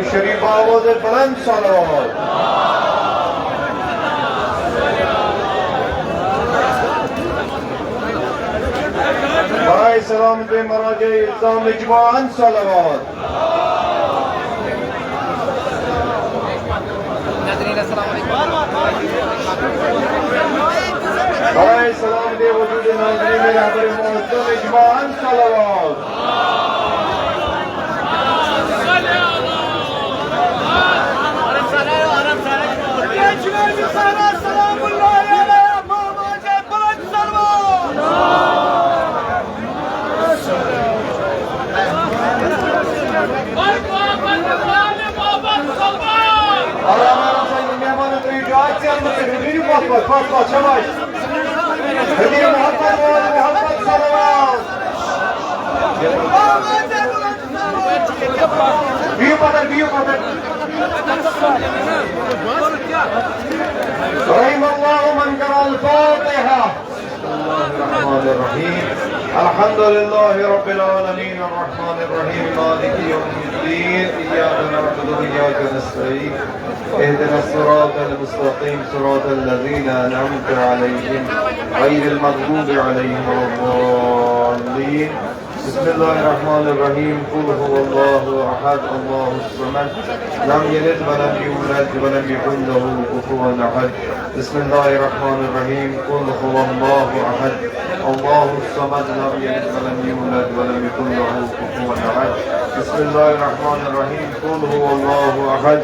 शरीफ आवाज़ बुलंद सलावत। भाई सलाम पे मराजे इस्लाम इजमाअन सलावत। भाई सलाम दे वजूद नाज़रीन में रहबर मुअज़्ज़म इजमाअन सलावत। Pat yavaş. Hediye Muhammed var, Muhammed salavat. Büyük kadar, büyük kadar. Rahimallahu men qara'al Fatiha. Bismillahirrahmanirrahim. Elhamdülillahi Rabbil alemin. Errahmanirrahim. Maliki yevmiddin. İyyâke na'budu ve iyyâke nestaîn. اهدنا الصراط المستقيم صراط الذين أنعمت عليهم غير المغضوب عليهم ولا الضالين. بسم الله الرحمن الرحيم. قل هو الله أحد الله الصمد لم يلد ولم يولد ولم يكن له كفوا أحد. بسم الله الرحمن الرحيم. قل هو الله أحد الله الصمد لم يلد ولم يولد ولم يكن له كفوا أحد. بسم الله الرحمن الرحيم. قل هو الله أحد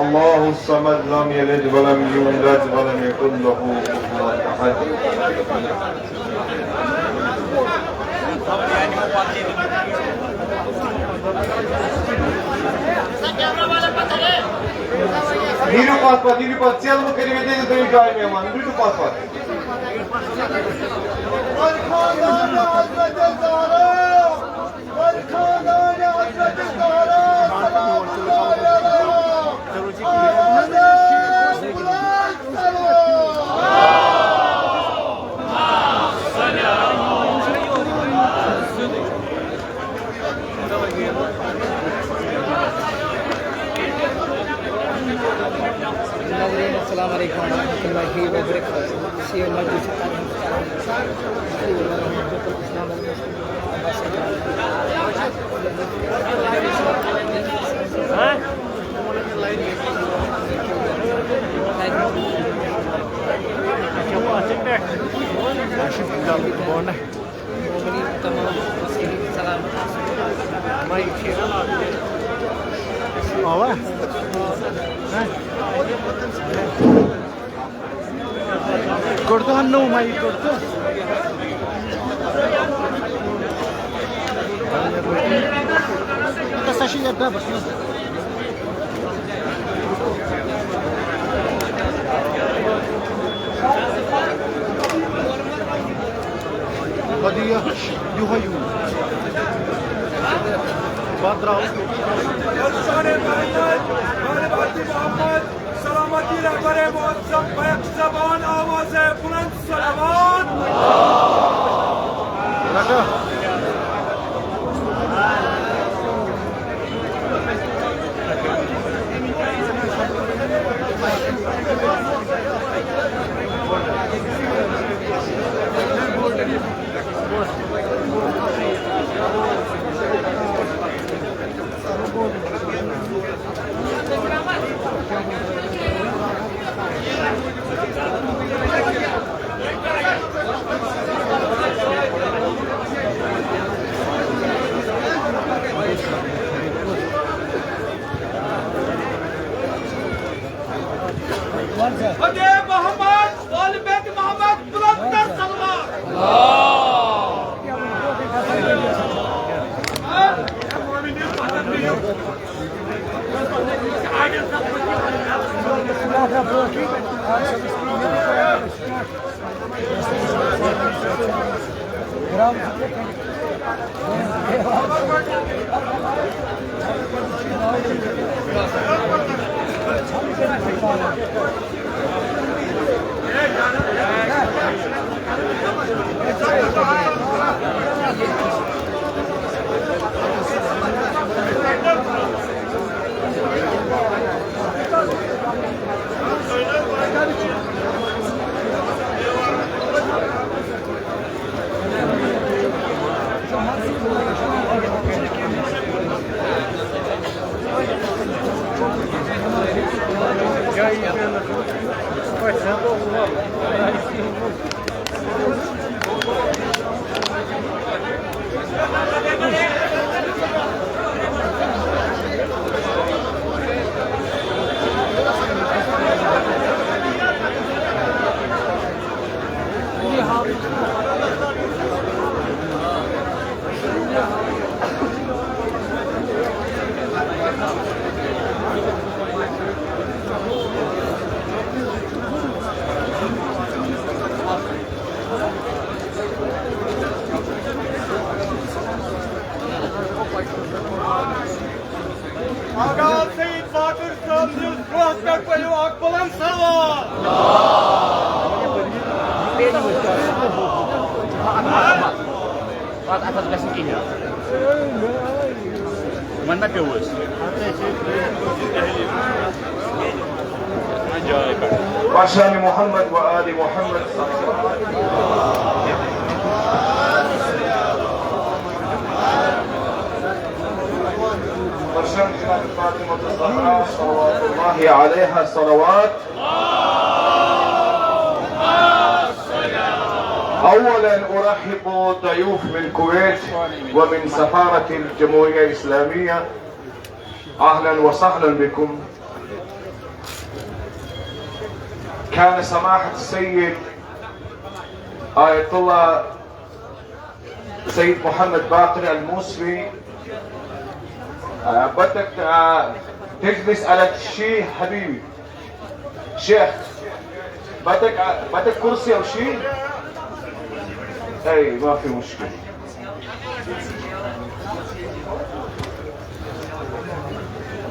الله الصمد لم يلد ولم يولد ولم يكن له كفوا أحد. Niru pat cel mu karibe de to joy me man niru pat. Varkhandan Hazret Zahra Varkhandan Hazret Zahra Salamullahi aleyha. Assalamualaikum warahmatullahi wabarakatuh. Saya Majlis Talim Corto hanno mai corto. Questa sceglie è brava. Hadi ya, yuhayu. Badra. سلامتی رهبر معظم و یک زبان آواز بلند صلوات. Hadi Muhammed, Ali Beyt Muhammed, bulanlar sallallahu. Aga Seyit Bakır Sözcüs Prospekt ve Akbalan Sarva. Wat atas klasikinya. Mana pewus? وعشان محمد وآل محمد صلى الله عليه وسلم. وعشان فاطمة الزهراء صلوات الله عليها صلوات. أولا أرحب ضيوف من الكويت ومن سفارة الجمهورية الإسلامية. أهلا وسهلا بكم. كان سماحة السيد آية الله سيد محمد باقر الموسوي بدك تجلس على شيء حبيبي شيخ بدك كرسي او شيء؟ اي ما في مشكلة.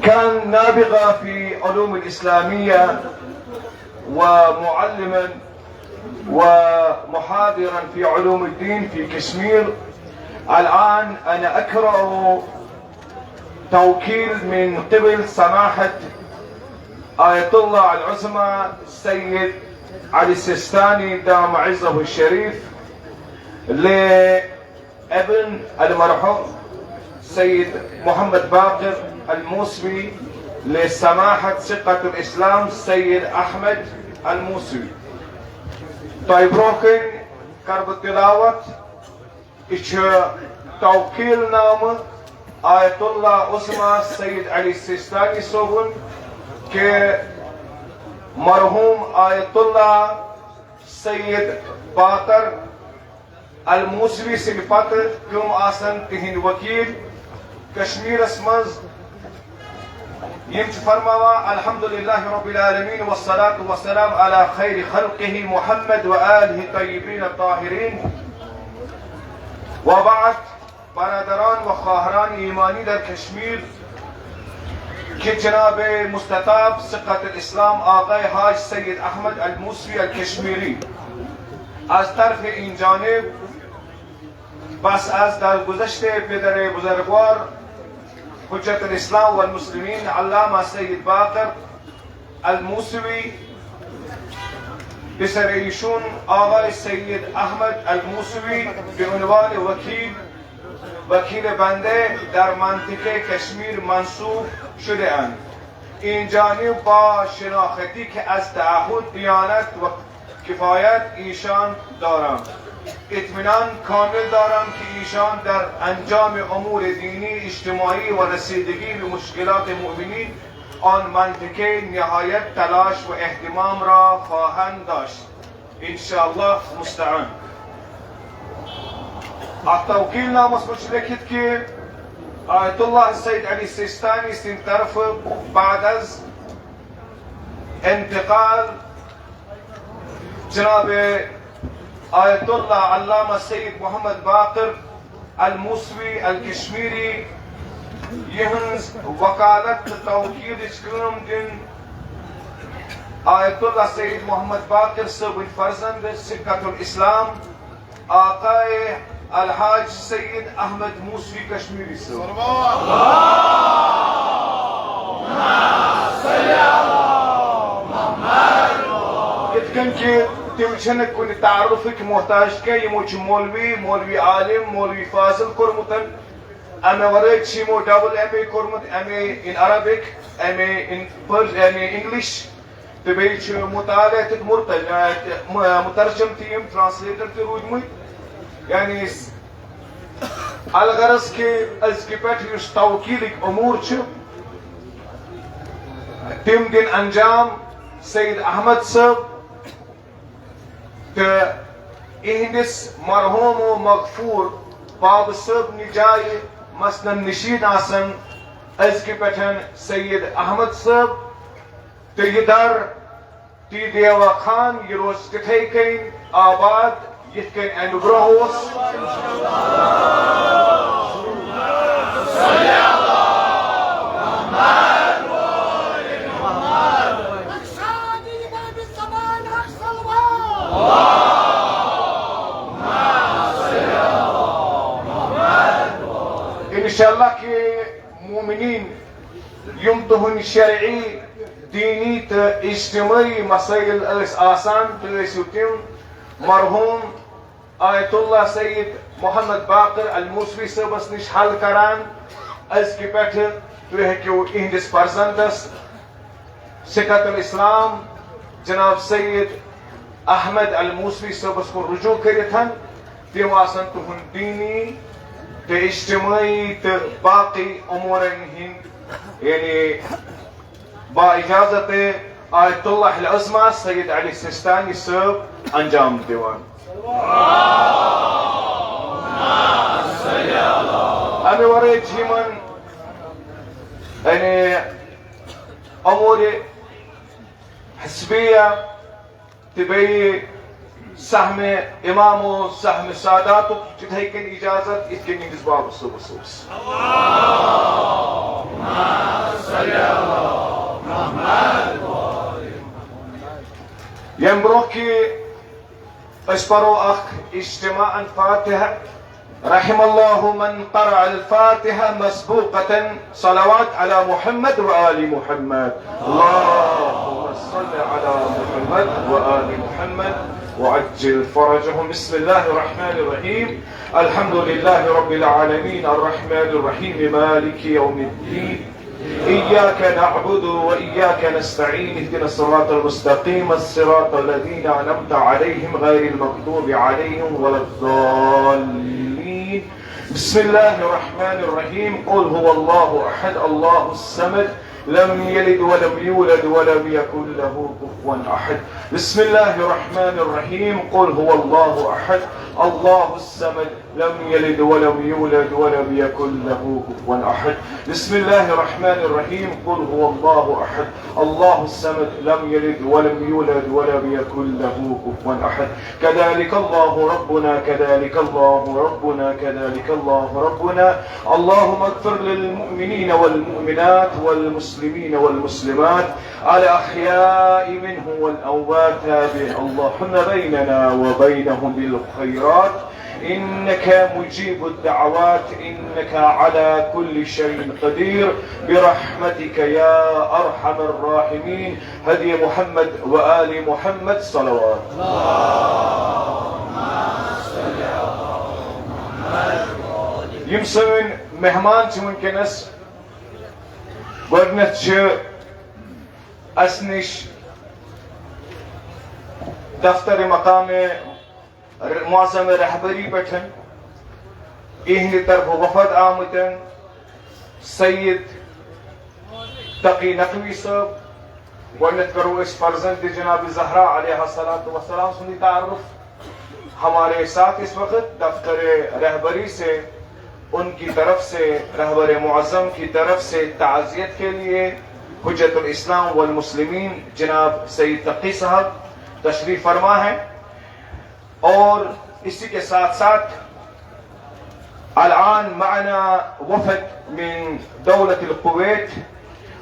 كان نابغة في علوم الإسلامية ومعلما ومحاضرا في علوم الدين في كشمير. الآن أنا أقرأ توكيل من قبل سماحة آية الله العظمى السيد علي السيستاني دام عزه الشريف لابن المرحوم سيد محمد باقر الموسوي لسماحة ثقة الإسلام السيد أحمد الموسوي. طيب روكن كرب التلاوة إيش توكيل نامه آية الله اسمه السيد علي السيستاني صوبن كمرحوم آية الله السيد باقر الموسوي صفات كم آسن تهين وكيل كشمير اسمز يمشي فرموا الحمد لله رب العالمين والصلاة والسلام على خير خلقه محمد وآله الطيبين الطاهرين. وبعد برادران و خواهران ایمانی در کشمیر که جناب مستطاب ثقة الاسلام آقای حاج سید احمد الموسوی الکشمیری از طرف این جانب پس از در گذشته پدر بزرگوار حجت الاسلام و المسلمین علامه سید باقر الموسوی پسر ایشون آقای سید احمد الموسوی به عنوان وکیل بنده در منطقه کشمیر منصوب شده اند. این جانب با شناختی که از تعهد دیانت و کفایت ایشان دارم اطمینان کامل دارم که ایشان در انجام امور دینی اجتماعی و رسیدگی به مشکلات مؤمنین آن منطقه نهایت تلاش و اهتمام را خواهند داشت انشاءالله مستعان. التوكيل ناموس مشركت كي آية الله السيد علي السيستاني سنترف بعد از انتقال جناب آية الله علامة السيد محمد باقر الموسوي الكشميري يهنز وكالة توكيل اشكرم دين آية الله السيد محمد باقر سبن فرزند سكة الإسلام آقای الحاج سید احمد موسوی کشمیری سو يتكن كي تمشنك كن تعرفك محتاج كي يموش مولوي عالم مولوي فاضل كرمتن أنا وريت شيمو دبل MA كورمت MA in Arabic MA in English تبيش مطالعة مترجم تيم ترانسليتر تروجمي يعني على غرض كي أزكبت يستوكيلك أمور شو تم دين أنجام سيد أحمد صاحب إهندس مرحوم ومغفور باب صاحب نجاي مثلا نشيد آسن أزكبتن سيد أحمد صاحب تيدار تي ديوا خان يروز تتهيكين آباد يتكين أنبرهوس إن شاء الله كمؤمنين يمتهن الشرعي ديني اجتماعي مسائل آسان تلسيوتين مرحوم آية الله سيد محمد باقر الموسوي سبس نش حل کران از کی پٹھ تو ہیکو اہندس پرزنٹس سکت الاسلام جناب سید احمد الموسوی سبس کو رجوع کرتن تم آسن تہن دینی تو اجتماعی تو باقی امورن ہند یعنی با اجازت آیت اللہ العظمى سید علی سیستانی صاحب انجام دیوان امی ورائے جیمن یعنی امور حسبیہ تبئی سهم امام و سهم سادات جتھے کن اجازت اس کے نیز باب سبسوس ينبروكي اشبروا اخ اجتماعا فاتحة رحم الله من قرأ الفاتحة مسبوقة صلوات على محمد وآل محمد اللهم صل على محمد وآل محمد وعجل فرجهم بسم الله الرحمن الرحيم الحمد لله رب العالمين الرحمن الرحيم مالك يوم الدين إياك نعبد وإياك نستعين اهدنا الصراط المستقيم الصراط الذين أنعمت عليهم غير المغضوب عليهم ولا الضالين بسم الله الرحمن الرحيم قل هو الله أحد الله الصمد لم يلد ولم يولد ولم يكن له كفوا أحد بسم الله الرحمن الرحيم قل هو الله أحد الله الصمد لم يلد ولم يولد ولم يكن له كفوا أحد بسم الله الرحمن الرحيم قل هو الله أحد الله الصمد لم يلد ولم يولد ولم يكن له كفوا أحد كذلك الله ربنا كذلك الله ربنا كذلك الله ربنا اللهم اغفر للمؤمنين والمؤمنات والمسلمين والمسلمات الأحياء منهم والأموات اللهم بيننا وبينهم بالخيرات إنك مجيب الدعوات إنك على كل شيء قدير برحمتك يا أرحم الراحمين هدي محمد وآل محمد صلوات يمسون مهمان ممكنس گۄڈنیٚتھ چھِ اَسہِ نِش دفتر مقام معظم رہبری پٮ۪ٹھ اِہنٛدِ طرفہٕ وفد آمٕتۍ سید تقی نقوی صٲب گۄڈنیٚتھ کرو أسۍ فرزند جناب زہرا علیہ الصلاۃ والسلام سُنٛدٕے تعارف ہمارے ساتھ اس وقت دفتر رہبری سے ان کی طرف سے رہبر معظم کی طرف سے تعزیت کے لیے حجت الاسلام والمسلمین جناب سید تقی صاحب تشریف فرما ہے اور اسی کے ساتھ ساتھ الآن معنا وفد من دولة الكويت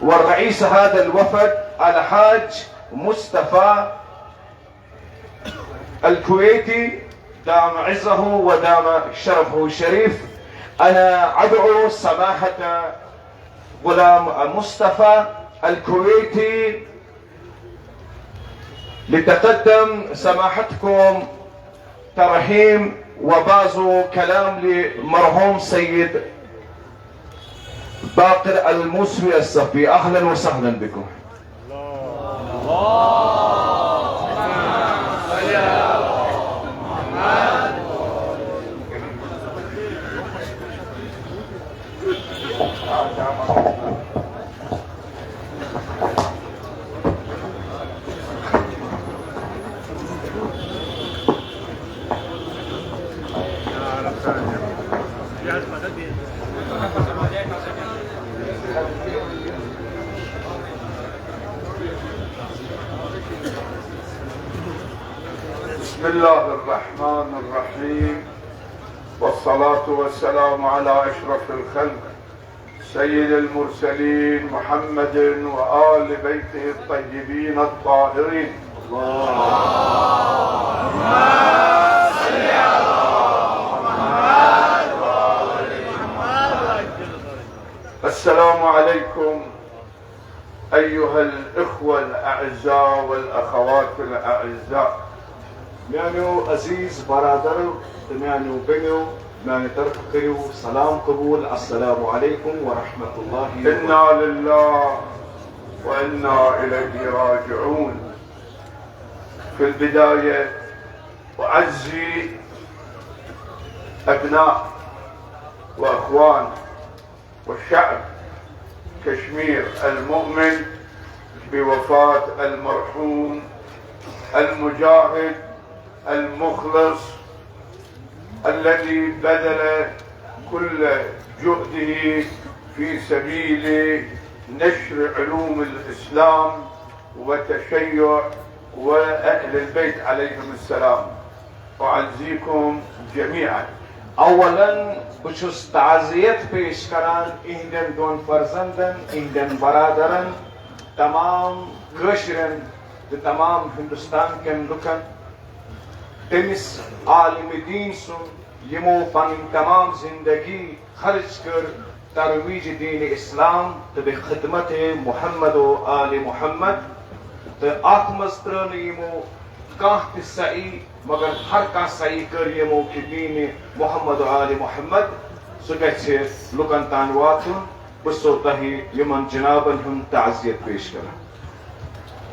والرئيس هذا الوفد الحاج مصطفى الكويتي دام عزه ودام شرفه الشريف أنا أدعو سماحة غلام مصطفى الكويتي لتقدم سماحتكم ترحيم وبازو كلام لمرحوم سيد باقر الموسوي الصفي. أهلا وسهلا بكم. بسم الله الرحمن الرحيم، والصلاة والسلام على أشرف الخلق سيد المرسلين محمد وآل بيته الطيبين الطاهرين. السلام عليكم أيها الإخوة الأعزاء والأخوات الأعزاء. میانو عزیز برادر میانو بنو میانو طرف کریو سلام قبول. السلام عليكم ورحمة الله إنا لله وإنا إليه راجعون. في البداية أعزي أبناء وأخوان والشعب كشمير المؤمن بوفاة المرحوم المجاهد المخلص الذي بذل كل جهده في سبيل نشر علوم الإسلام وتشيع وأهل البيت عليهم السلام. أعزيكم جميعا. اولا بچوس تعزیت پیش کران ایندن دون فرزندن ایندن برادرن تمام کشرن تمام هندوستان کن لکن تمس عالم دین سن یمو پن تمام زندگی خرج کر ترویج دین اسلام تب خدمت محمد و آل محمد تو آتمسترن یمو کانت سعی مگر ہر کا صحیح کر یمو کی دین محمد و آل محمد سگچے لکن تان واتن بسو تہی یمن جنابن ہم تعزیت پیش کرن.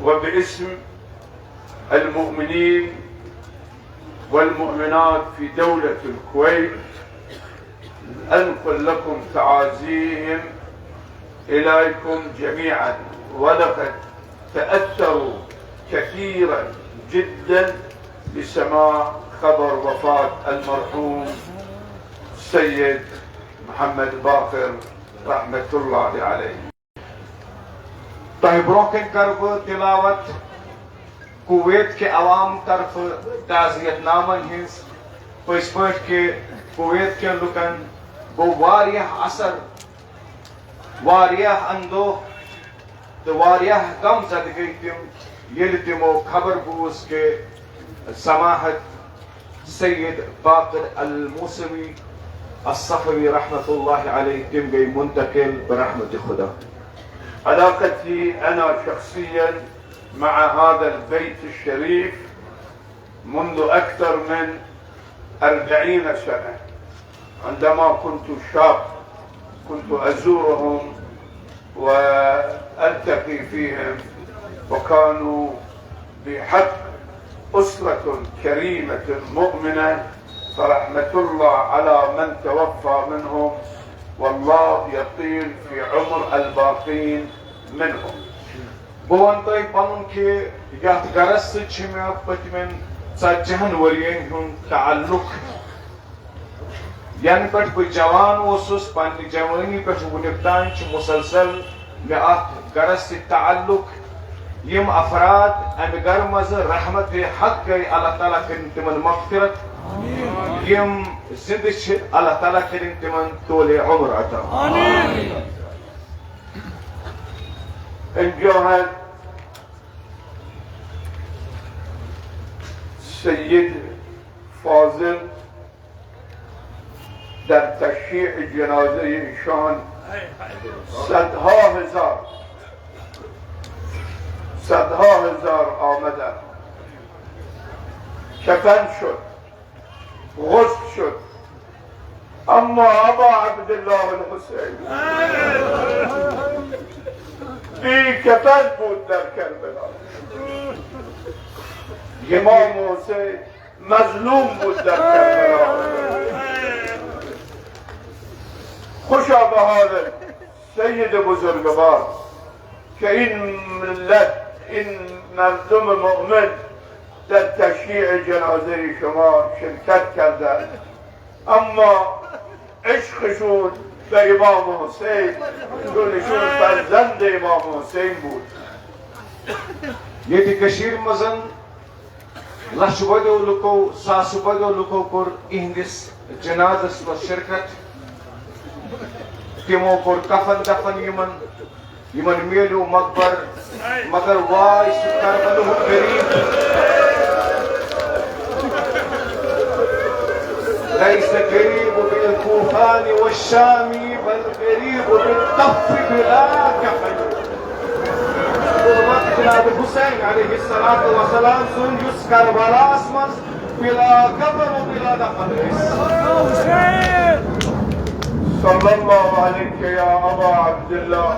وباسم المؤمنين والمؤمنات في دولة الكويت أنقل لكم تعازيهم إليكم جميعا، ولقد تأثروا كثيرا جدا بسماع خبر وفاة المرحوم السيد محمد باقر رحمة الله عليه. تہ برونہ کر تلاوت کویت کے عوام طرف تعزیت نامن ہز پس پٹ کے کویت کے لکن گو واریاہ اثر واریاہ اندوہ تو واریاہ غم زد گئی تم یل تمو خبر بوز کے سماحت سید باقر الموسوی الصفوي رحمة الله عليه تم گئی منتقل برحمة خدا. علاقتي أنا شخصيا مع هذا البيت الشريف منذ أكثر من 40 سنة. عندما كنت شاب كنت أزورهم وألتقي فيهم، وكانوا بحق أسرة كريمة مؤمنة، فرحمة الله على من توفى منهم، والله يطيل في عمر الباقين منهم. بوان طيب پنن کہ یتھ گرس سۭتۍ پتمن 40 ورین ہُنٛد تعلق ین پٮ۪ٹھ بہٕ جوان اوسُس پننہِ جوانی پٮ۪ٹھ وُنیُک تام چھُ مسلسل مےٚ اتھ گرس سۭتۍ تعلق. یم افراد امہِ گرٕ منٛزٕ رحمت حق گٔے اللہ تعالیٰ کٔرِن تِمن مغفرت، یم زندٕ چھِ اللہ تعالیٰ کٔرِن تِمن طولِ عمر عطا. الجهد سيد فاضل در تشییع جنازه ایشان صدها هزار آمدن، کفن شد، غسل شد، أما أبا عبد الله الحسين في كفن بود در کربلا. امام حسین مظلوم بود در کربلا. خوشا به حال سید بزرگوار که این ملت، این مردم مؤمن در تشییع جنازه شما شرکت کردند، اما عشقشون به امام حسین چونشون فرزند امام حسین بود. یتی کشیر مزن لشبدو لکو ساسبدو لکو کر اهندس جنازس و شرکت تمو کر کفن دفن یمن میلو مقبر مگر وای سکر بلو غریب ليس غريب بالكوفان والشام بل غريب بالطف بلا كفن. جناب الحسين عليه الصلاة والسلام سن يسكر بلا اسمس بلا كفن وبلا دفن. صلى الله عليك يا أبا عبد الله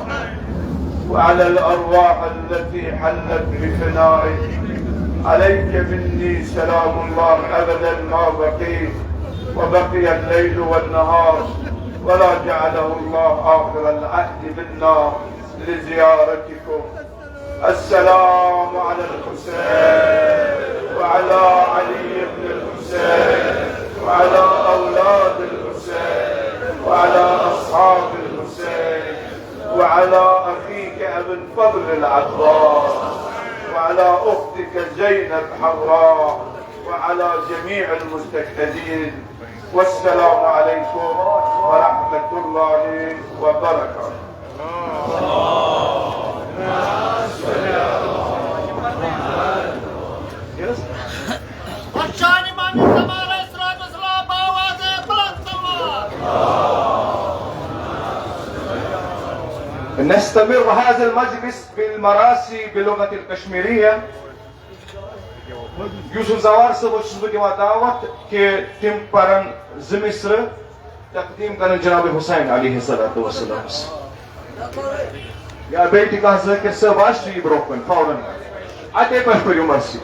وعلى الأرواح التي حلت بفنائك. عليك مني سلام الله أبدا ما بقيت وبقي الليل والنهار، ولا جعله الله آخر العهد منا لزيارتكم. السلام على الحسين وعلى علي بن الحسين وعلى أولاد الحسين وعلى أصحاب الحسين وعلى أخيك أبي الفضل العباس وعلى أختك زينب حراء وعلى جميع المستشهدين. والسلام عليكم ورحمة الله وبركاته. نستمر هذا المجلس بالمراسي باللغة الكشميرية. يوسف زوار سبوش بديوا دعوت كي تمبرن زمصر تقديم كان جناب الحسين عليه الصلاة والسلام. يا بيتي كهذا كسباش يبروكن فورا. أتى بحبي مرسي.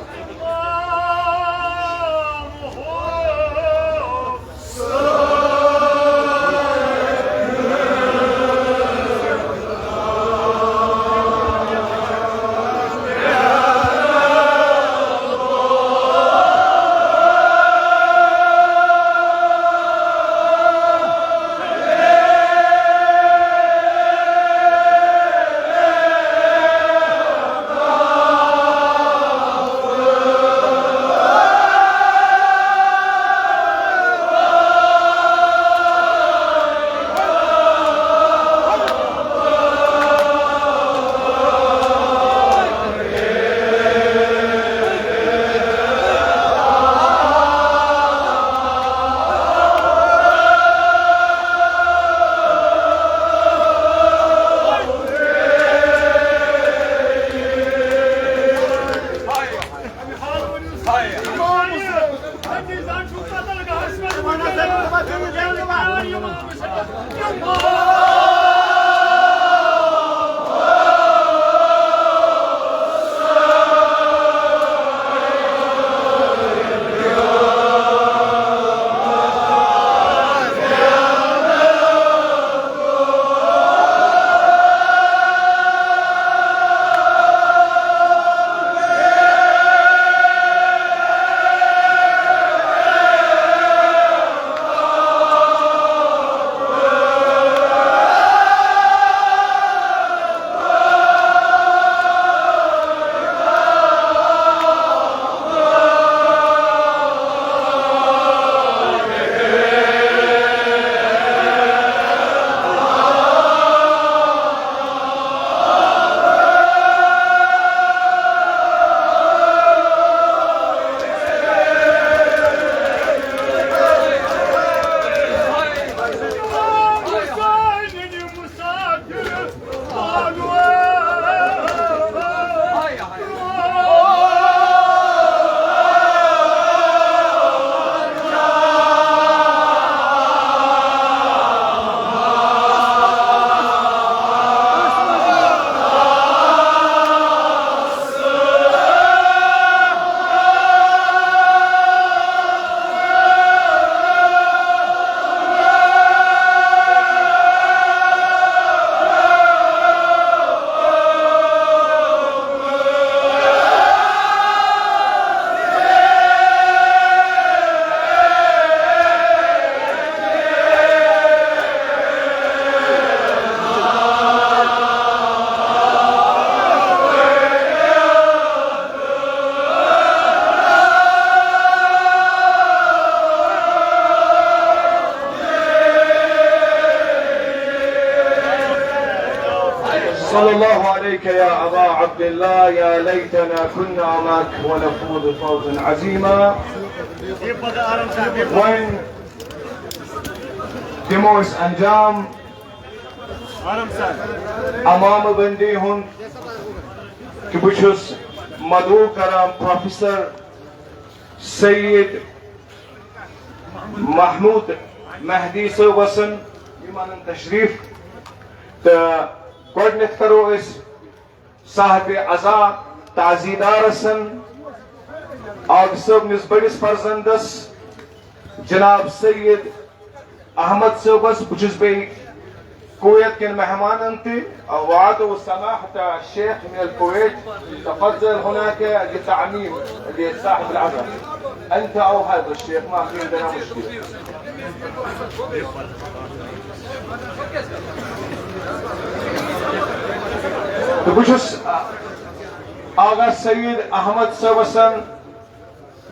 بك يا أبا عبد الله يا ليتنا كنا معك ونفوز فوزا عظيما. وين دموس أنجام أمام بنديهم كبشوس مدعو كرام بروفيسور سيد محمود مهدي صوبسن يمان التشريف گۄڈنیتھ کرو أسۍ صاحب عزا تعزیدار سن آگ صٲبنِس بٔڑِس فرزندس جناب سید احمد صٲبس بہٕ چھُس بیٚیہِ کویت کٮ۪ن مہمانن تہِ وعدوا سماحة الشيخ من الكويت تفضل هناك لتعميم لصاحب العزاء انت او هذا الشيخ ما في عندنا مشكله. بہٕ چھُس آغا سید احمد صٲبسن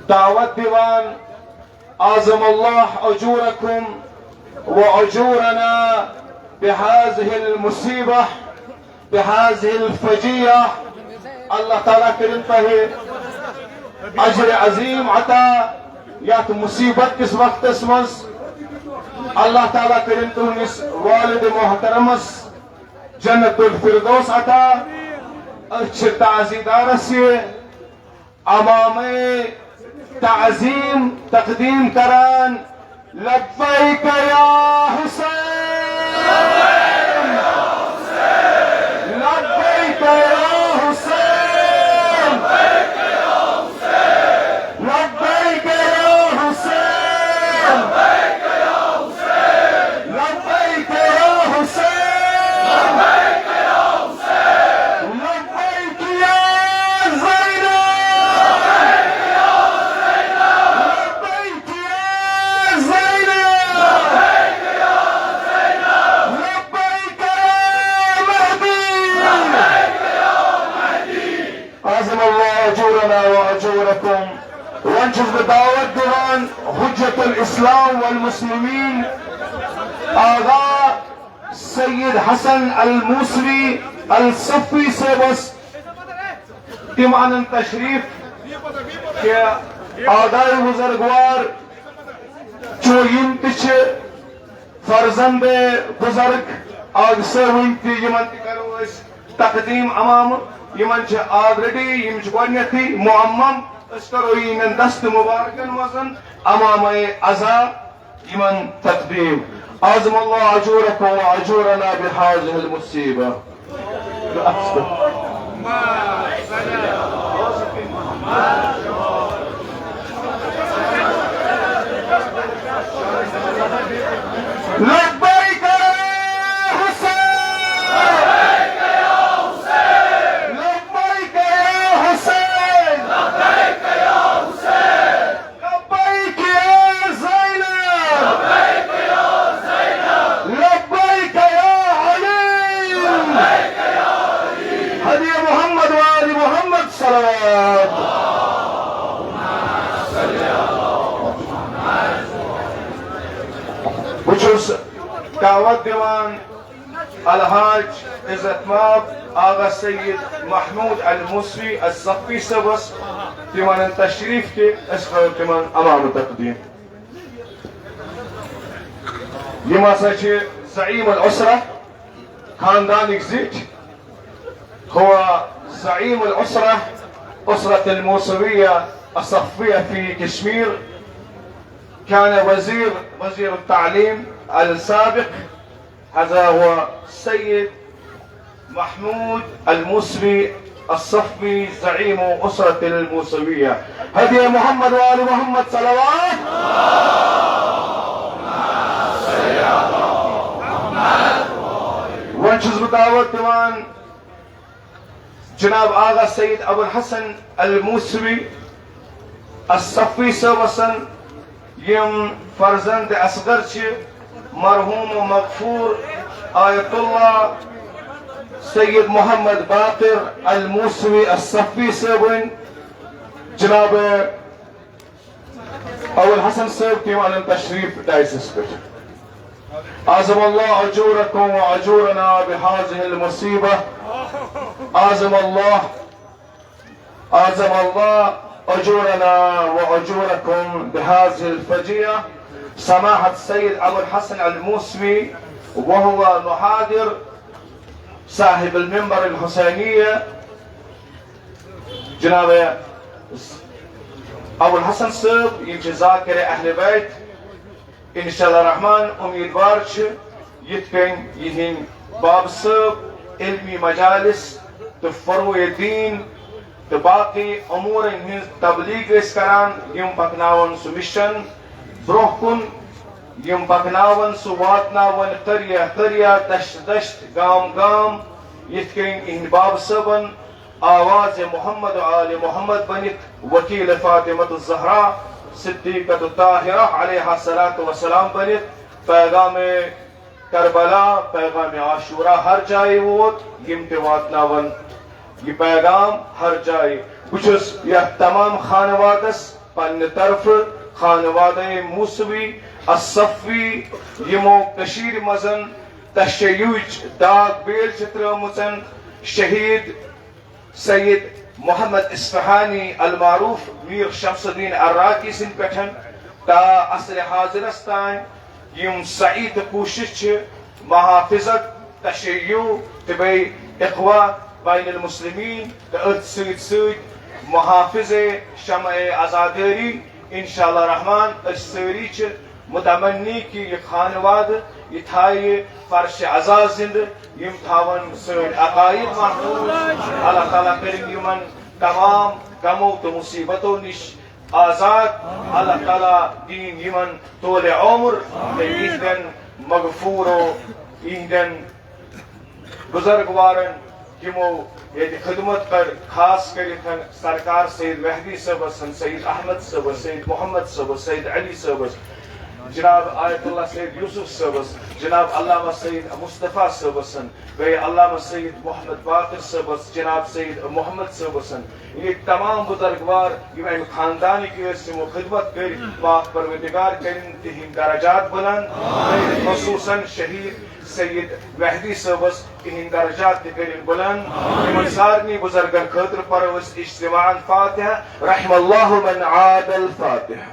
دعوت دِوان اعظم الله اجوركم واجورنا بهذه المصيبة بهذه الفجية. الله تعالى كريم تهي اجر عظيم عطا يات مصيبت كس وقت اسمس. الله تعالى كريم تهنس والد محترمس جنة الفردوس عطا. اچھ تعزیدار سے امام تعظیم تقدیم کران لبیک یا حسین لبیک یا حسین لبیک یا حسین لبیک یا حسین وأجوركم. وانجز بدعوة ديوان حجة الإسلام والمسلمين آغا سيد حسن الموسوي الصفي سيبس تمان تشریف کہ آغای بزرگوار چوئین تچ فرزند بزرگ آگ سوین تی یمن تی کرو اس تقدیم امام یمن چھ آلریڈی یم چھ گۄڈنیتھٕے معمم أسۍ کرو یِمن دست مبارکن مزن امام عزا یمن تقدیم. اعظم الله اجوركم واجورنا بهذه المصيبه. لبيك يا حسين لبيك يا حسين لبيك يا حسين لبيك يا زينب لبيك يا زينب لبيك يا علي لبيك يا علي. هدي محمد وآل محمد صلوات. بچوس دعوت ديوان الحاج عزت ماب آغا سيد محمود الموسوي الصفي سبس ديوان التشريف كي اسخر ديوان امام التقديم. يما سيدي زعيم الأسرة خاندان زيت هو زعيم الأسرة أسرة الموسوية الصفية في كشمير. كان وزير التعليم السابق. هذا هو السيد محمود الموسوي الصفي زعيم أسرة الموسوية. هدي محمد وآل محمد صلوات. وانشز بدعوة ديوان جناب آغا السيد أبو الحسن الموسوي الصفي سوسن يم فرزند أصغر مرحوم ومغفور آية الله سيد محمد باقر الموسوي الصفي سبن جناب أبو الحسن سيد ديوان التشريف دايس اسبت. आज़म अल्लाह अजूरकुम व अजूरना बिहाज़िहिल मुसीबह। आज़म अल्लाह अजूरना व अजूरकुम बिहाज़िहिल फजिया। समाहत सैयद अबुल हसन अल मूसवी वहुव मुहादिर साहिब अल मिंबर अल हुसैनिया। जनाब अबुल हसन साहब यम ज़ाकिर अहले बैत इंशाअल्लाह रहमान उम्मीदवार यिथ कन यिहिंद बाब साहब इल्मी मजालिस तो फरोए दीन तो बाकी अमूरन हिंद तबलीग करान यम पकनावन सु मिशन ब्रोह कुन यम पकनावन सु वातनावन करिया करिया दश्त दश्त गाम गाम यिथ कन यिहिंद बाब साहबन आवाज मोहम्मद आले मोहम्मद बनित वकील फातिमत ज़हरा सिद्दीक़त ताहिरा अलैहा सलातो व सलाम बनित पैगाम करबला पैगाम आशूरा हर जाए वोत यम ते वातनावन ये पैगाम हर जाए बुछुस यह तमाम खानवादस पन्ने तरफ खानवादे मूसवी असफ़ी यमो कशीर मजन तशय्युज दाग बेल चित्रमुचन शहीद सैयद मोहम्मद इस्फहानी अल मारूफ मीर शमसुद्दीन अर्राकी सिन पेठन ता असर हाजिरस्तान यम सईद कोशिश महाफिजत तशय्यु तबे इख्वा बैन अल मुस्लिमीन त सईद सईद मुहाफिज़े शमअ आज़ादारी इंशाअल्लाह रहमान असरी च मुतमन्नी की ये खानवाद ये थाये फर्श अज़ा जिंद यम थावन सन अकायद महफूज अल्लाह ताला करीम यमन तमाम गमो तो मुसीबतों निश आजाद अल्लाह ताला दीन यमन तोले उम्र ईदन मगफूरो ईदन बुजुर्गवारन यमो ये खिदमत कर खास कर सरकार सैयद महदी साहब सैयद अहमद साहब सैयद मोहम्मद साहब सैयद अली साहब जनाब आयतुल्लाह सैयद यूसुफ साहब जनाब अल्लामा सैयद मुस्तफ़ा साहब गए अल्लामा सैयद मोहम्मद बाकर साहब जनाब सैयद मोहम्मद साहब ये तमाम बुजुर्गवार यम खानदान की खिदमत कर पाक परवरदिगार करीम तिहिंद दरजात बुलंद खुसूसन शहीद सैयद महदी साहब तिहिंद दरजात करीम बुलंद यमन सारनी बुजुर्गन खतर परवस इज्तिमाअन फातिहा रहमल्लाहु मन आदल फातिहा।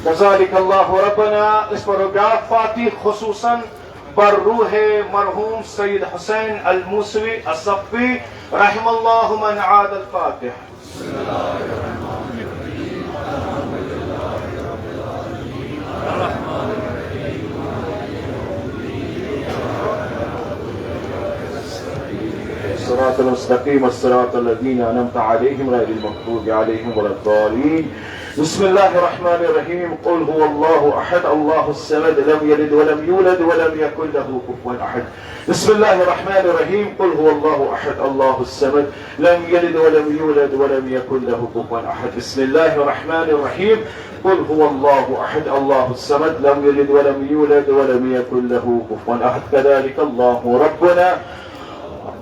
वज़ालिकल्लाहु रब्बना। इस प्रोग्राम फाती खुसूसन बर रूह मरहूम सैयद हुसैन अल मूसवी असफ़ी रहमल्लाहु मन आदल फातिहा। सिरातल मुस्तक़ीम सिरातल लज़ीना अनअमता अलैहिम गैरिल मग़ज़ूबि अलैहिम वलद्दालीन। बिस्मिल्लाहिर्रहमानिर्रहीम। क़ुल हुवल्लाहु अहद अल्लाहुस समद लम यलिद वलम यूलद वलम यकुल लहू कुफुवन अहद। बिस्मिल्लाहिर्रहमानिर्रहीम। क़ुल हुवल्लाहु अहद अल्लाहुस समद लम यलिद वलम यूलद वलम यकुल लहू कुफुवन अहद। बिस्मिल्लाहिर्रहमानिर्रहीम। क़ुल हुवल्लाहु अहद अल्लाहुस समद लम यलिद वलम यूलद वलम यकुल लहू कुफुवन अहद। कज़ालिकल्लाहु रब्बुना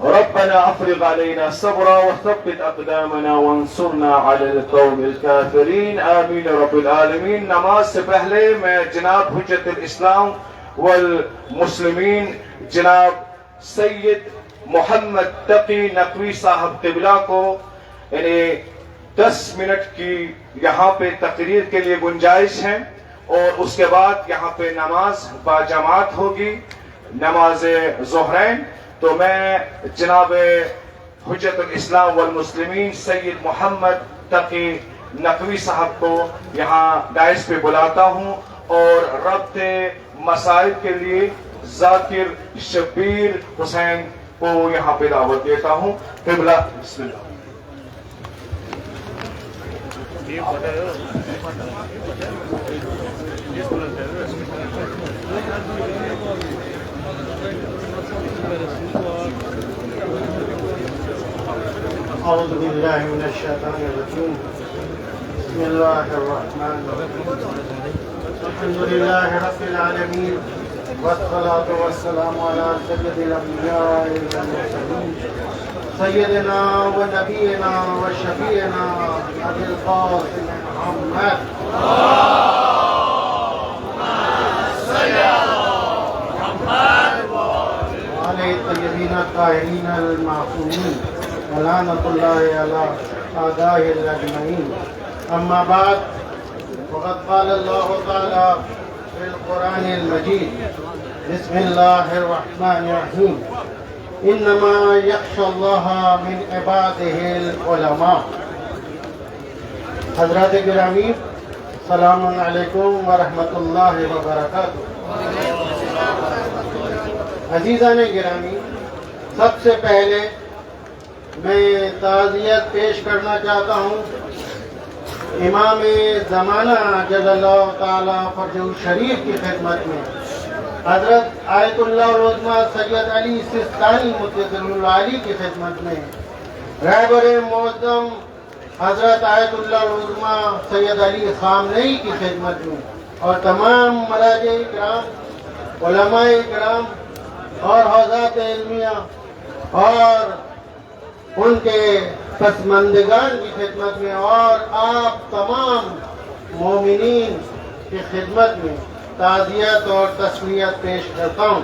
रब्बना अफ़रिग़ अलैना सब्रा वथब्बित अक़दामना वंसुरना अलल क़ौमिल काफ़िरीन। आमीन रब्बिल आलमीन। नमाज से पहले मैं जनाब हुज्जतुल इस्लाम वल मुस्लिमीन जनाब सैयद मोहम्मद तकी नकवी साहब क़िबला को यानी 10 मिनट की यहाँ पे तकरीर के लिए गुंजाइश है और उसके बाद यहाँ पे नमाज बाजमात होगी नमाज ज़ोहरैन। तो मैं जनाब हुज्जतुल इस्लाम वल मुस्लिमीन सैयद मोहम्मद तकी नकवी साहब को यहाँ डाइस पे बुलाता हूँ और रब्ते मसाइब के लिए जाकिर शबीर हुसैन को यहाँ पे दावत देता हूँ। क़िबला बिस्मिल्लाह। أعوذ بالله من الشيطان الرجيم بسم الله الرحمن الرحيم الحمد لله رب العالمين والصلاة والسلام على سيد الأنبياء والمرسلين سيدنا ونبينا وشفيعنا أبي القاسم محمد وعلى الطيبين الطاهرين المعصومين ولعنة الله على أعدائه الأجمعين أما بعد وقد قال الله تعالى في القرآن المجيد بسم الله الرحمن الرحيم إنما يخشى الله من عباده العلماء حضرات गिरामी सलाम अलैकुम व रहमतुल्लाहि व बरकातुहू। अजीज़ान गिरामी, सबसे पहले मैं ताज़ियत पेश करना चाहता हूँ इमाम ज़माना जल्लल्लाहु ताला फर्जहू शरीफ की खिदमत में हज़रत आयतुल्लाह उज़्मा सैयद अली सिस्तानी मुतज़िलुल आली की खिदमत में रहबर मुअज़्ज़म हज़रत आयतुल्लाह उज़्मा सैयद अली ख़ामनेई की खिदमत में और तमाम मराजे इकराम, उलमाए इकराम और हज़ात इल्मिया और उनके पसमंदगान की खिदमत में और आप तमाम मोमिनीन की खिदमत में ताज़ियत और तस्लियत पेश करता हूँ।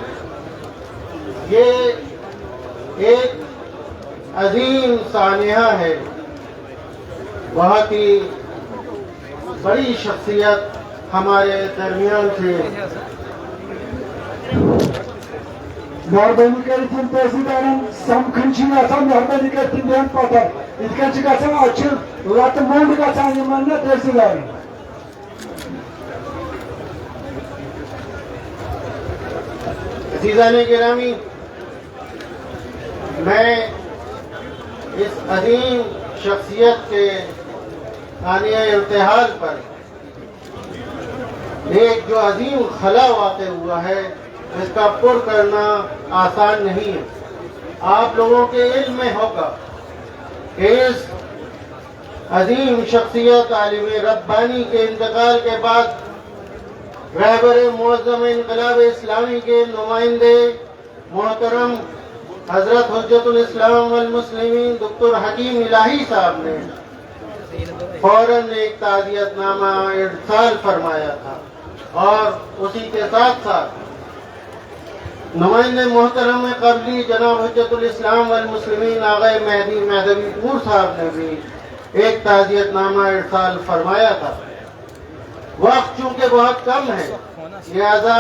ये एक अजीम सानिया है, बहुत ही बड़ी शख्सियत हमारे दरमियान से मेहरबानी करिथिन तहसीलदारन समखंची आसान मेहरबानी करिथिन ध्यान पता इतकंची गसान अच्छे लत मोंड गसान यमन न तहसीलदारन अज़ीज़ान गिरामी, मैं इस अजीम शख्सियत के आनिया इर्तिहाल पर एक जो अजीम खला वाक़ हुआ है इसका पुर करना आसान नहीं है। आप लोगों के इल्म में होगा इस अजीम शख्सियत आलिम रब्बानी के इंतकाल के बाद रहबर मुअज़्ज़म इनक़लाब इस्लामी के नुमाइंदे मोहतरम हज़रत हुज्जतुल इस्लाम वल मुस्लिमीन डॉक्टर हकीम इलाही साहब ने फौरन एक ताज़ियतनामा इरसाल फरमाया था और उसी के साथ साथ नुमाइंदे मोहतरम कबली जनाब हुज्जतुल इस्लाम वल मुस्लिमीन आग़ाए मेहदी महदवीपुर साहब ने भी एक ताज़ियतनामा इरसाल फरमाया था। वक्त चूँकि बहुत कम है लिहाजा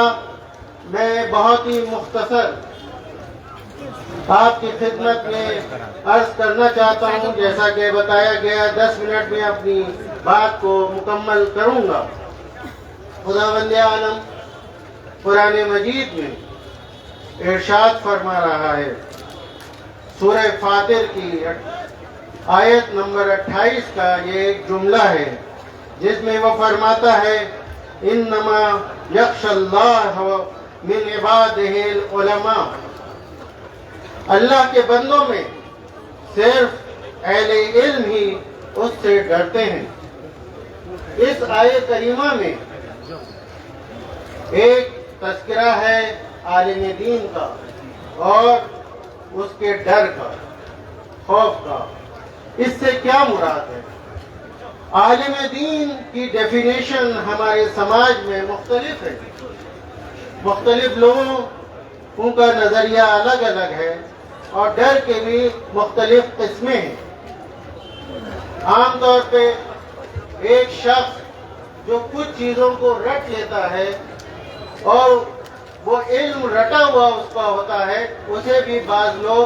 मैं बहुत ही मुख्तसर आपकी खिदमत में अर्ज करना चाहता हूँ। जैसा कि बताया गया 10 मिनट में अपनी बात को मुकम्मल करूँगा। खुदावंद आलम कुरान मजीद में इरशाद फरमा रहा है, सूरह फातिर की आयत नंबर 28 का ये एक जुमला है जिसमें वह फरमाता है इन्नमा यख्शल्लाह मिन इबादिहिल उलमा। अल्लाह के बंदों में सिर्फ अहले इल्म ही उससे डरते हैं। इस आयत करीमा में एक तज़किरा है आलिम दीन का और उसके डर का, खौफ का। इससे क्या मुराद है? आलिम दीन की डेफिनेशन हमारे समाज में मुख्तलिफ है, मुख्तलिफ लोगों का नज़रिया अलग अलग है और डर के भी मुख्तलिफ किस्में हैं। आमतौर पे एक शख्स जो कुछ चीज़ों को रट लेता है और वो इल्म रटा हुआ उसका होता है, उसे भी बाज़ लोग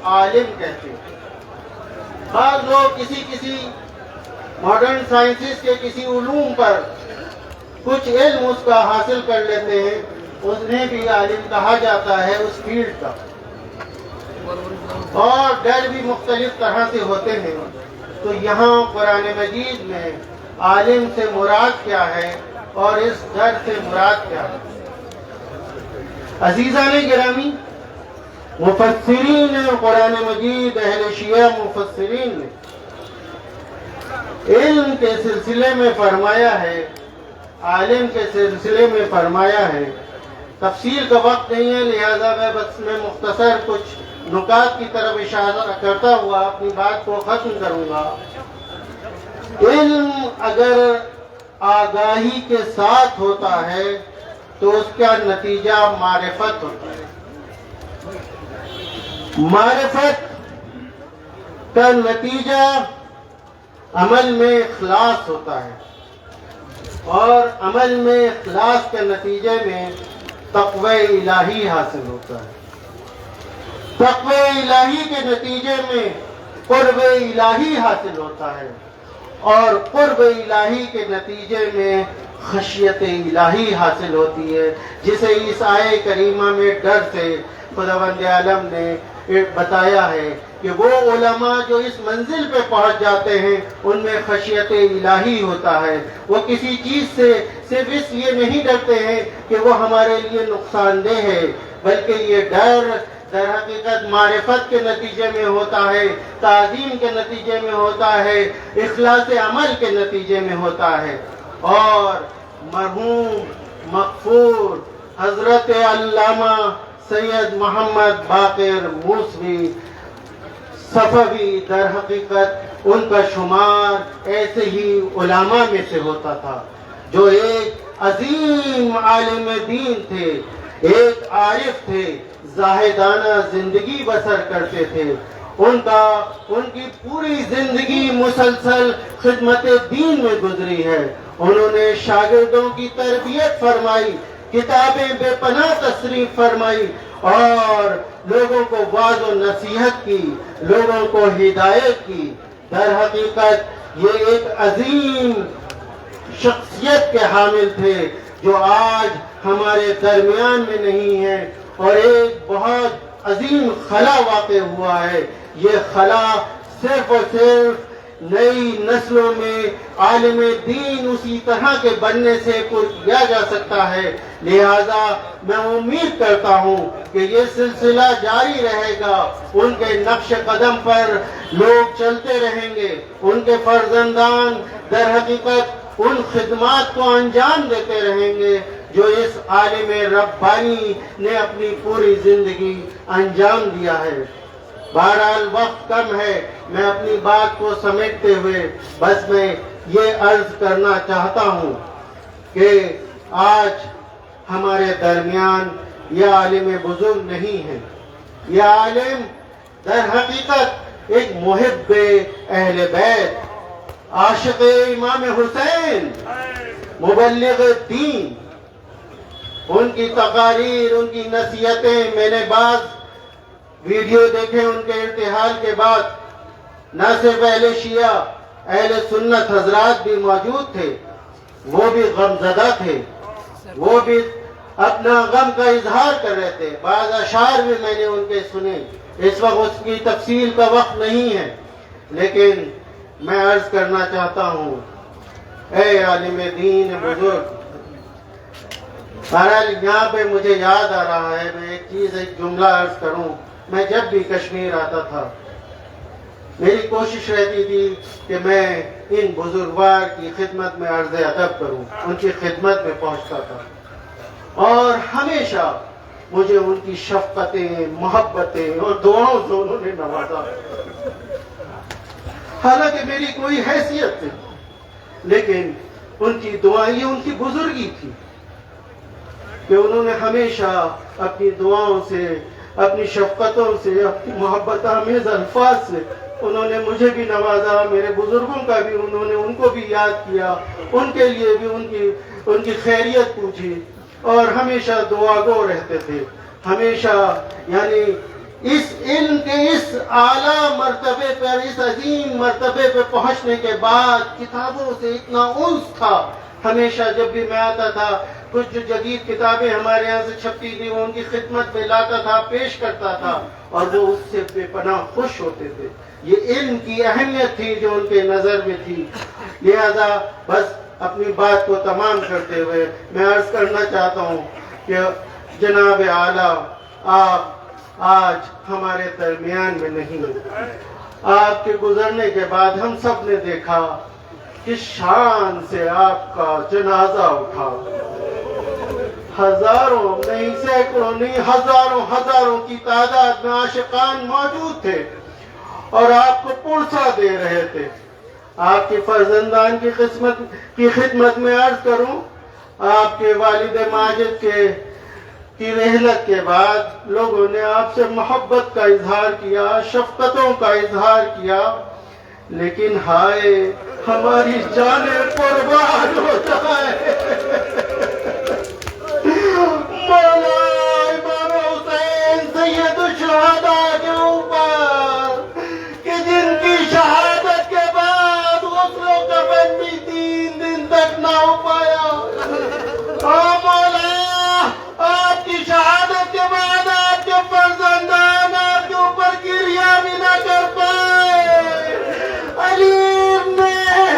आलिम कहते हैं। बाज़ लोग किसी मॉडर्न साइंसेस के किसी उलूम पर कुछ इल्म उसका हासिल कर लेते हैं, उन्हें भी आलिम कहा जाता है उस फील्ड का। और डर भी मुख्तलिफ तरह से होते हैं। तो यहाँ कुरान मजीद में आलिम से मुराद क्या है और इस डर से मुराद क्या है? अजीज़ान गिरामी, मुफस्सिरीन कुरान मजीद, अहले शिया मुफस्सिरीन ने इल्म के सिलसिले में फरमाया है, आलिम के सिलसिले में फरमाया है। तफसील का वक्त नहीं है, लिहाजा मैं बस में मुख्तसर कुछ नुकात की तरफ इशारा करता हुआ अपनी बात को खत्म करूंगा। इल्म अगर आगाही के साथ होता है तो उसका नतीजा मारिफत होता है। मारिफत का नतीजा अमल में इखलास होता है और अमल में इखलास के नतीजे में तक़वा इलाही हासिल होता है। तक़वा इलाही के नतीजे में क़ुर्ब इलाही हासिल होता है और क़ुर्ब इलाही के नतीजे में खशियत इलाही हासिल होती है, जिसे इस आये करीमा में डर से खुदावंद आलम ने बताया है कि वो उलमा जो इस मंजिल पे पहुंच जाते हैं उनमें खशियत इलाही होता है। वो किसी चीज से सिर्फ इसलिए नहीं डरते हैं कि वो हमारे लिए नुकसानदेह है, बल्कि ये डर दर हकीकत मारिफत के नतीजे में होता है, ताज़ीम के नतीजे में होता है, इखलास अमल के नतीजे में होता है। और मरहूम मग़फ़ूर हजरत अल्लामा सैयद मोहम्मद बाक़िर मूसवी सफ़वी दर हकीकत उनका शुमार ऐसे ही उलमा में से होता था जो एक अजीम आलिम दीन थे, एक आरिफ थे, जाहिदाना जिंदगी बसर करते थे। उनकी पूरी जिंदगी मुसलसल खिदमत दीन में गुजरी है। उन्होंने शागिर्दों की तरबियत फरमाई, किताबें बेपनाह तसरीफ फरमाई और लोगों को वाज़ और नसीहत की, लोगों को हिदायत की। दर हकीकत ये एक अजीम शख्सियत के हामिल थे जो आज हमारे दरमियान में नहीं है और एक बहुत अजीम खला वाक़ हुआ है। ये खला सिर्फ और सिर्फ नई नस्लों में आलिम दीन उसी तरह के बनने से पूरा किया जा सकता है। लिहाजा मैं उम्मीद करता हूँ कि ये सिलसिला जारी रहेगा, उनके नक्श कदम पर लोग चलते रहेंगे, उनके फर्जंदान दर हकीकत उन खिदमात को अंजाम देते रहेंगे जो इस आलिम रब्बानी ने अपनी पूरी जिंदगी अंजाम दिया है। बहरहाल वक्त कम है, मैं अपनी बात को समेटते हुए बस मैं ये अर्ज करना चाहता हूँ कि आज हमारे दरमियान यह आलिम बुजुर्ग नहीं है। यह आलिम दर हकीकत एक मुहिब्बे अहले बैत, आशिक़ इमाम हुसैन, मुबल्लिग़ दीन, उनकी तकारीर, उनकी नसीहतें मैंने बाज़ वीडियो देखे उनके इर्तिहाल के बाद। न सिर्फ अहले शिया, अहले सुन्नत हजरात भी मौजूद थे, वो भी गमज़दा थे, वो भी अपना गम का इजहार कर रहे थे। बाज़ अशार भी मैंने उनके सुने। इस वक्त उसकी तफसील का वक्त नहीं है, लेकिन मैं अर्ज करना चाहता हूँ, ऐ आलिम दीन बुजुर्ग। बहरहाल यहाँ पे मुझे याद आ रहा है, मैं एक जुमला अर्ज करूँ। मैं जब भी कश्मीर आता था मेरी कोशिश रहती थी कि मैं इन बुजुर्गवार की खिदमत में अर्ज़ अदब करूँ, उनकी खिदमत में पहुँचता था और हमेशा मुझे उनकी शफ़क़तें, मोहब्बतें और दुआओं से उन्होंने नवाजा। हालांकि मेरी कोई हैसियत नहीं, लेकिन उनकी दुआएं, ये उनकी बुजुर्गी थी कि उन्होंने हमेशा अपनी दुआओं से, अपनी शफ़क़तों से, अपनी मोहब्बत आमेज़ अल्फाज से उन्होंने मुझे भी नवाजा। मेरे बुजुर्गों का भी उन्होंने उनको भी याद किया, उनके लिए भी उनकी खैरियत पूछी और हमेशा दुआगो रहते थे। हमेशा यानी इस इल्म के इस आला मर्तबे पर, इस अजीम मर्तबे पर पहुंचने के बाद किताबों से इतना उन्स था। हमेशा जब भी मैं आता था, कुछ जो जदीद किताबें हमारे यहाँ से छपती थी वो उनकी खिदमत में लाता था, पेश करता था और वो उससे बेपनाह खुश होते थे। ये इल्म की अहमियत थी जो उनके नजर में थी। लिहाजा बस अपनी बात को तमाम करते हुए मैं अर्ज करना चाहता हूँ कि जनाब आला, आप आज हमारे दरमियान में नहीं हैं। आपके गुजरने के बाद हम सब ने देखा कि शान से आपका जनाजा उठा। हजारों नहीं, सैकड़ों नहीं, हजारों की तादाद में आशिकान मौजूद थे और आपको पुरसा दे रहे थे। आपके फर्जंदान की खिदमत में अर्ज करूं, आपके वालिद माजिद की रहलत के बाद लोगों ने आपसे मोहब्बत का इजहार किया, शफकतों का इजहार किया, लेकिन हाय हमारी जानें कुर्बान हो जाए। मौला इमाम हुसैन सैयद शुहदा के ऊपर कि जिनकी शहादत के बाद गुस्ल कफन भी 3 दिन तक ना हो पाया। ओ मौला, आपकी शहादत के बाद आपके फर्जंदान आपके ऊपर गिरिया भी ना कर पाए। अली इब्न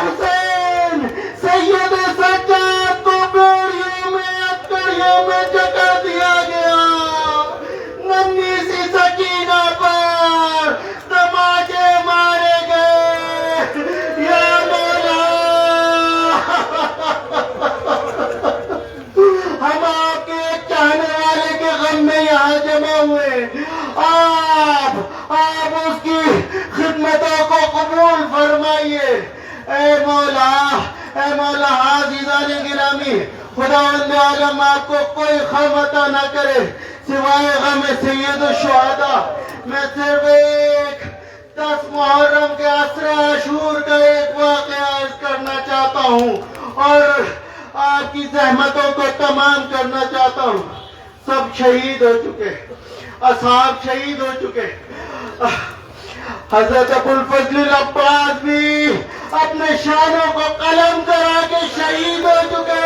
हुसैन सैयद सज्जाद को बेड़ियों में, अटकड़ियों में जकड़ दिया गया। नन्ही सी सकीना पर तमाचे मारे गए। या मौला, हम आपके चाहने वाले के गम में यहाँ जमा हुए। आप उसकी खिदमतों को कबूल फरमाइए। ए मौला आज़ीज़ान गिरामी, खुदावंद आलम आपको कोई गम अता न करे सिवाय गम सैयद शुहदा। मैं सिर्फ एक 10 मुहर्रम के असरे आशूर का एक वाक़या अर्ज करना चाहता हूँ और आपकी जहमतों को तमाम करना चाहता हूँ। सब शहीद हो चुके, असहाब शहीद हो चुके। हजरत अबुल फजल अब्बास भी अपने शानों को कलम करा के शहीद हो चुके।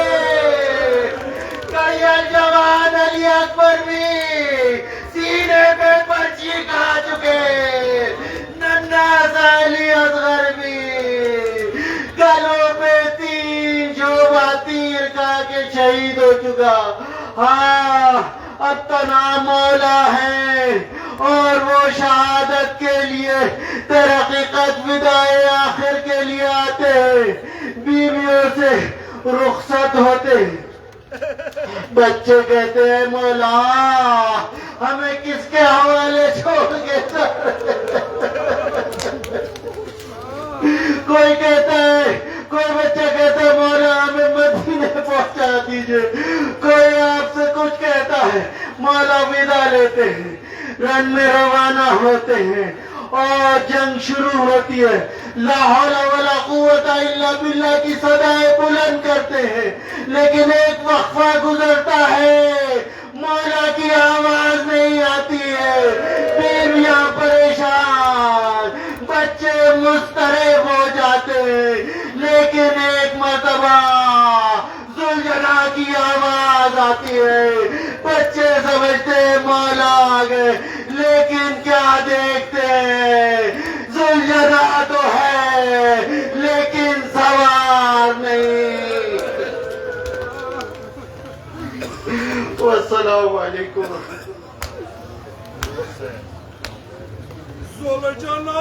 कड़िया जवान अली अकबर भी सीने पे पर्ची खा चुके। नन्ना सा अली असगर भी गलों पे 3 शोभा तीर खा के शहीद हो चुका। हाँ, अब तना मौला है और वो शहादत के लिए तरक़ीक़त विदाए आखिर के लिए आते हैं, बीवियों से रुखसत होते हैं। बच्चे कहते हैं मौला हमें किसके हवाले छोड़ के कोई कहता है, कोई बच्चा कहता है मौला हमें मदीने पहुंचा दीजिए। कोई आपसे कुछ कहता है, मौला विदा लेते हैं, रन में रवाना होते हैं और जंग शुरू होती है। ला हौला वला कुव्वता इल्ला बिल्लाह की सदाएं बुलंद करते हैं, लेकिन एक वक्फा गुजरता है, मौला की आवाज नहीं आती है। बीवियां परेशान, बच्चे मुस्तरब हो जाते हैं, लेकिन एक मर्तबा जुलझना की आवाज आती है। बच्चे समझते हैं मौला आ गए, लेकिन क्या देखते हैं, जुलझना तो है लेकिन सवार नहीं। वस्सलामु अलैकुम। Zulcana